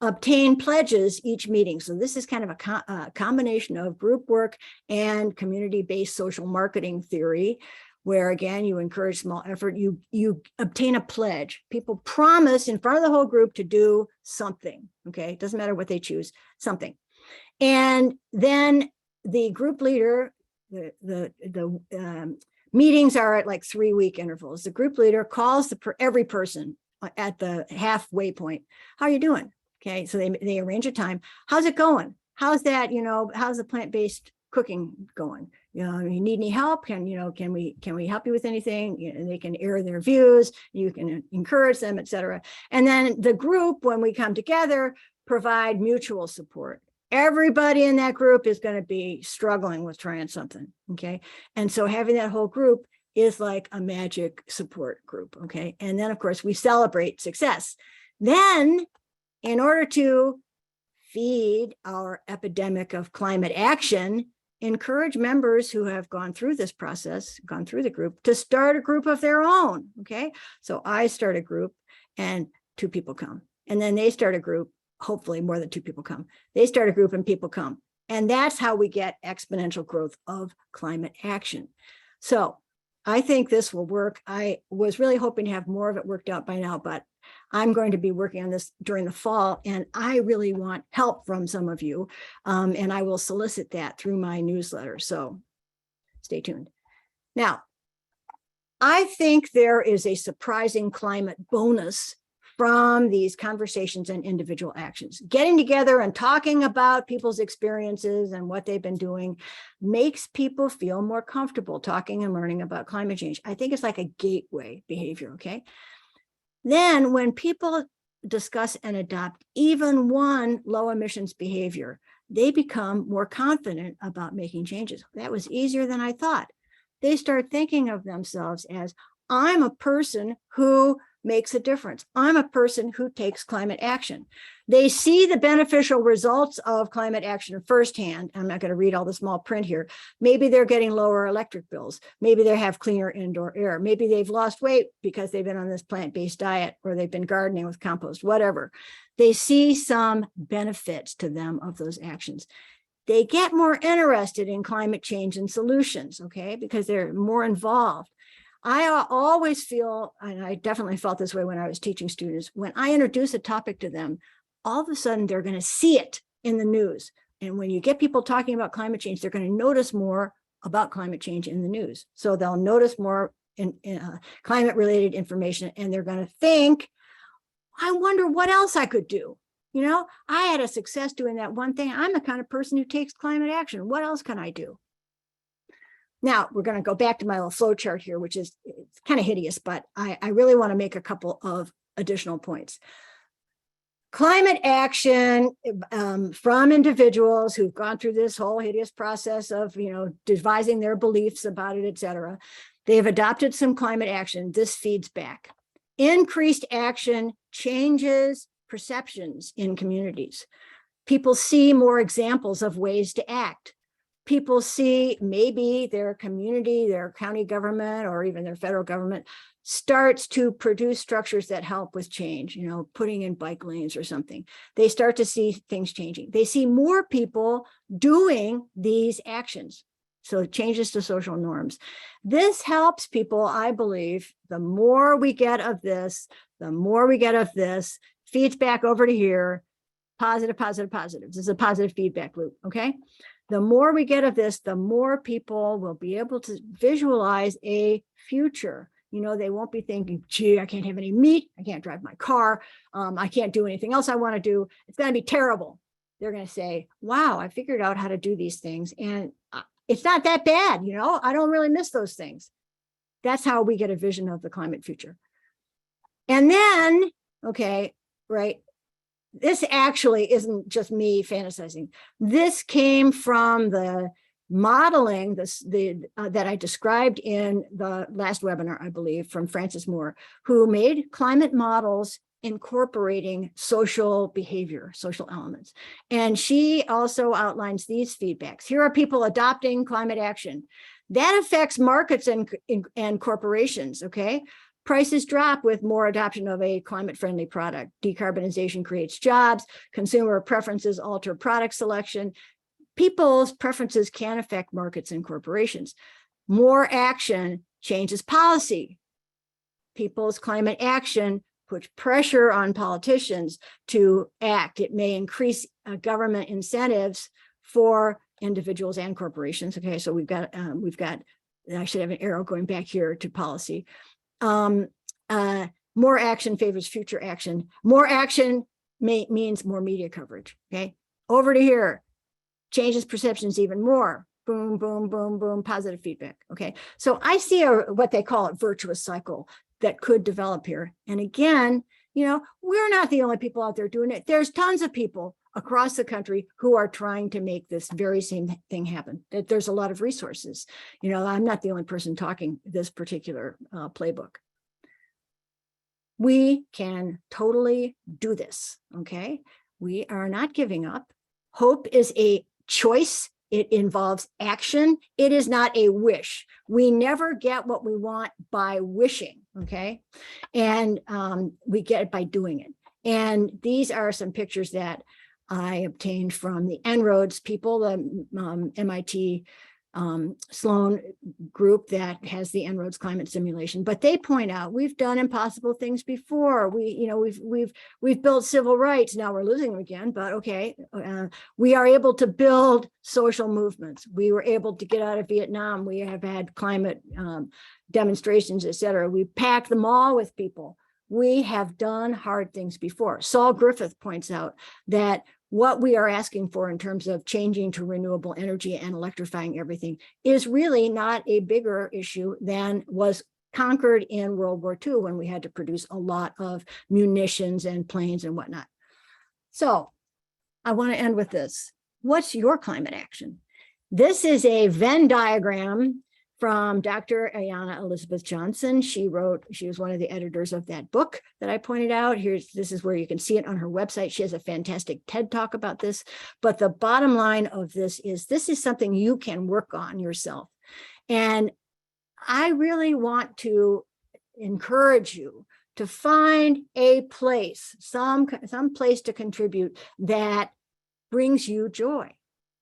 Obtain pledges each meeting. So this is kind of a combination of group work and community-based social marketing theory, where again, you encourage small effort, you obtain a pledge. People promise in front of the whole group to do something. Okay. It doesn't matter what they choose, something. And then the group leader, the meetings are at 3-week intervals. The group leader calls every person at the halfway point. How are you doing? Okay, so they arrange a time. How's it going? how's that, how's the plant-based cooking going? You need any help? Can we help you with anything? And they can air their views, you can encourage them, etc. And then the group, when we come together, provide mutual support. Everybody in that group is going to be struggling with trying something. Okay. And so having that whole group is like a magic support group. Okay. And then of course we celebrate success. Then in order to feed our epidemic of climate action, encourage members who have gone through this process, gone through the group, to start a group of their own. Okay. So I start a group and 2 people come, and then they start a group. Hopefully more than 2 people come. They start a group and people come. And that's how we get exponential growth of climate action. So I think this will work. I was really hoping to have more of it worked out by now, but I'm going to be working on this during the fall, and I really want help from some of you. And I will solicit that through my newsletter. So stay tuned. Now, I think there is a surprising climate bonus from these conversations and individual actions. Getting together and talking about people's experiences and what they've been doing makes people feel more comfortable talking and learning about climate change. I think it's like a gateway behavior, okay? Then when people discuss and adopt even one low emissions behavior, they become more confident about making changes. That was easier than I thought. They start thinking of themselves as, I'm a person who makes a difference. I'm a person who takes climate action. They see the beneficial results of climate action firsthand. I'm not going to read all the small print here. Maybe they're getting lower electric bills. Maybe they have cleaner indoor air. Maybe they've lost weight because they've been on this plant-based diet, or they've been gardening with compost, whatever. They see some benefits to them of those actions. They get more interested in climate change and solutions, okay, because they're more involved. I always feel, and I definitely felt this way when I was teaching students, when I introduce a topic to them, all of a sudden they're going to see it in the news. And when you get people talking about climate change, they're going to notice more about climate change in the news. So they'll notice more in climate related information, and they're going to think, I wonder what else I could do. I had a success doing that one thing. I'm the kind of person who takes climate action. What else can I do? Now, we're going to go back to my little flow chart here, which is kind of hideous, but I really want to make a couple of additional points. Climate action from individuals who've gone through this whole hideous process of, devising their beliefs about it, et cetera. They've adopted some climate action. This feeds back. Increased action changes perceptions in communities. People see more examples of ways to act. People see maybe their community, their county government, or even their federal government starts to produce structures that help with change, putting in bike lanes or something. They start to see things changing. They see more people doing these actions. So it changes to social norms. This helps people, I believe. The more we get of this, feeds back over to here, positive, positive, positive. This is a positive feedback loop, okay? The more we get of this, the more people will be able to visualize a future. They won't be thinking, gee, I can't have any meat. I can't drive my car. I can't do anything else I want to do. It's going to be terrible. They're going to say, wow, I figured out how to do these things. And it's not that bad. I don't really miss those things. That's how we get a vision of the climate future. And then, okay, right. This actually isn't just me fantasizing. This came from the modeling that I described in the last webinar, I believe, from Frances Moore, who made climate models incorporating social behavior, social elements. And she also outlines these feedbacks. Here are people adopting climate action. That affects markets and corporations, okay? Prices drop with more adoption of a climate-friendly product. Decarbonization creates jobs. Consumer preferences alter product selection. People's preferences can affect markets and corporations. More action changes policy. People's climate action puts pressure on politicians to act. It may increase government incentives for individuals and corporations. Okay, so we've got, I should have an arrow going back here to policy. More action favors future action. More action means more media coverage. Okay, over to here. changes perceptions even more. Boom, boom, boom, boom, positive feedback. Okay. So I see what they call a virtuous cycle that could develop here. And again, we're not the only people out there doing it. There's tons of people across the country who are trying to make this very same thing happen. There's a lot of resources. I'm not the only person talking this particular playbook. We can totally do this, okay? We are not giving up. Hope is a choice. It involves action. It is not a wish. We never get what we want by wishing, okay? And we get it by doing it. And these are some pictures that I obtained from the En-ROADS people, the MIT Sloan group that has the En-ROADS climate simulation. But they point out we've done impossible things before. We've built civil rights. Now we're losing them again, but okay. We are able to build social movements. We were able to get out of Vietnam. We have had climate demonstrations, et cetera. We packed the mall with people. We have done hard things before. Saul Griffith points out that what we are asking for in terms of changing to renewable energy and electrifying everything is really not a bigger issue than was conquered in World War II when we had to produce a lot of munitions and planes and whatnot. So I want to end with this. What's your climate action? This is a Venn diagram from Dr. Ayana Elizabeth Johnson. She was one of the editors of that book that I pointed out. This is where you can see it on her website. She has a fantastic TED talk about this. But the bottom line of this is something you can work on yourself. And I really want to encourage you to find a place, some place to contribute that brings you joy.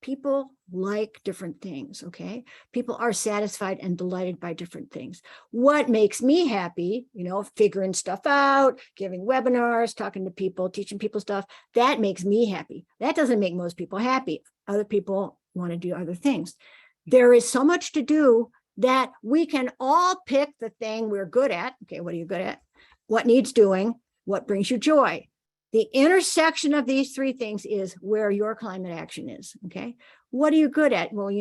People like different things, okay? People are satisfied and delighted by different things. What makes me happy, figuring stuff out, giving webinars, talking to people, teaching people stuff, that makes me happy. That doesn't make most people happy. Other people want to do other things. There is so much to do that we can all pick the thing we're good at. Okay, what are you good at? What needs doing? What brings you joy? The intersection of these three things is where your climate action is, okay? What are you good at? Well,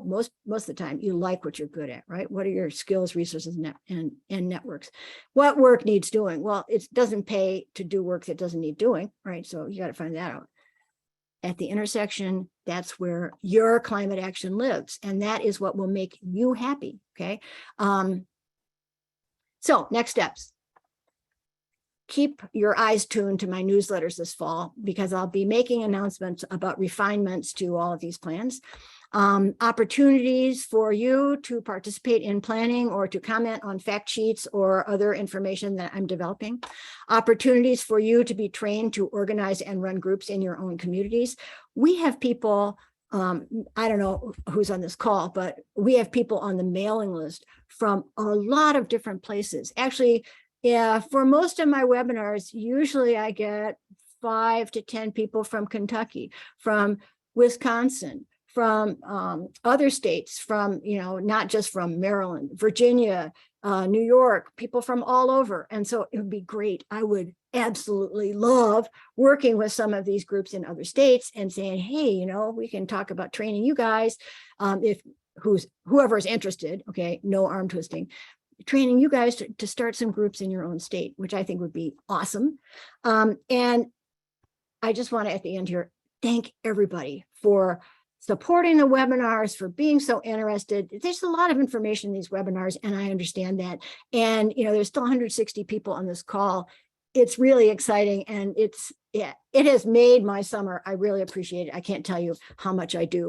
most of the time, you like what you're good at, right? What are your skills, resources, and networks? What work needs doing? Well, it doesn't pay to do work that doesn't need doing, right? So you got to find that out. At the intersection, that's where your climate action lives, and that is what will make you happy, okay? So next steps. Keep your eyes tuned to my newsletters this fall, because I'll be making announcements about refinements to all of these plans. Opportunities for you to participate in planning or to comment on fact sheets or other information that I'm developing. Opportunities for you to be trained to organize and run groups in your own communities. We have people, I don't know who's on this call, but we have people on the mailing list from a lot of different places. Actually, yeah, for most of my webinars, usually I get 5 to 10 people from Kentucky, from Wisconsin, from other states, from, not just from Maryland, Virginia, New York, people from all over. And so it would be great. I would absolutely love working with some of these groups in other states and saying, hey, we can talk about training you guys. Whoever is interested, okay, no arm twisting. Training you guys to start some groups in your own state, which I think would be awesome. And I just want to, at the end here, thank everybody for supporting the webinars, for being so interested. There's a lot of information in these webinars, and I understand that. And, there's still 160 people on this call. It's really exciting, and it has made my summer. I really appreciate it. I can't tell you how much I do.